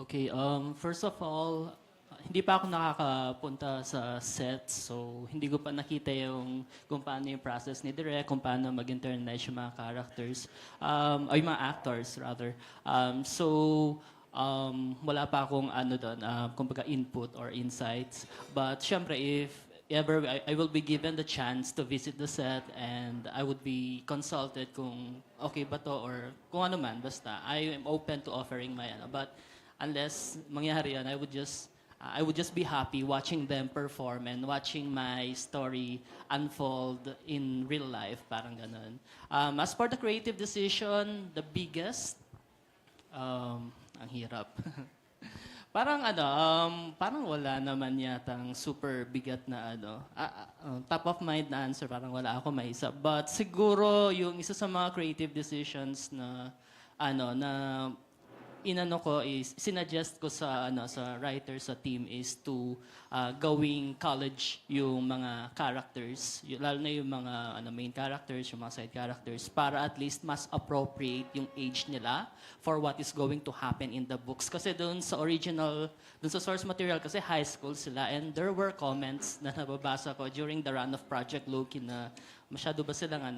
Okay, first of all, hindi pa ako nakakapunta sa set, so hindi ko pa nakita kung paano yung process ni Direk, kung paano mag-internalize yung mga characters, ay yung mga actors rather. Wala pa akong ano doon, kumbaga input or insights. But syempre, if ever I will be given the chance to visit the set and I would be consulted kung okay ba to or kung ano man, basta I am open to offering my ano. But unless mangyari yan, I would just be happy watching them perform and watching my story unfold in real life, parang ganun. As for the creative decision, the biggest, ang hirap. Parang wala naman yatang super bigat na top of mind na answer, parang wala ako maisa. But siguro yung isa sa mga creative decisions na na inano ko is sinuggest ko sa writers sa team is to gawing college yung mga characters, lalo na yung mga main characters, yung mga side characters, para at least mas appropriate yung age nila for what is going to happen in the books. Kasi doon sa source material kasi high school sila, and there were comments na nababasa ko during the run of Project Loki na masyado ba silang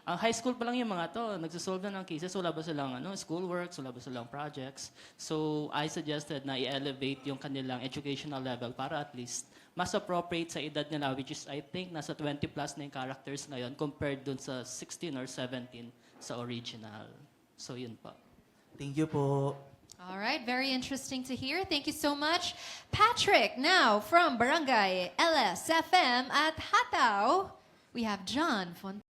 ang high school pa lang yung mga to, nagsisolve na ng cases, wala ba silang schoolworks, wala ba silang projects. So I suggested na i-elevate yung kanilang educational level para at least mas appropriate sa edad nila, which is I think nasa 20 plus na yung characters ngayon compared dun sa 16 or 17 sa original. So yun pa. Thank you po. All right, very interesting to hear. Thank you so much. Patrick, now from Barangay LSFM at Hataw, we have John Fontaine.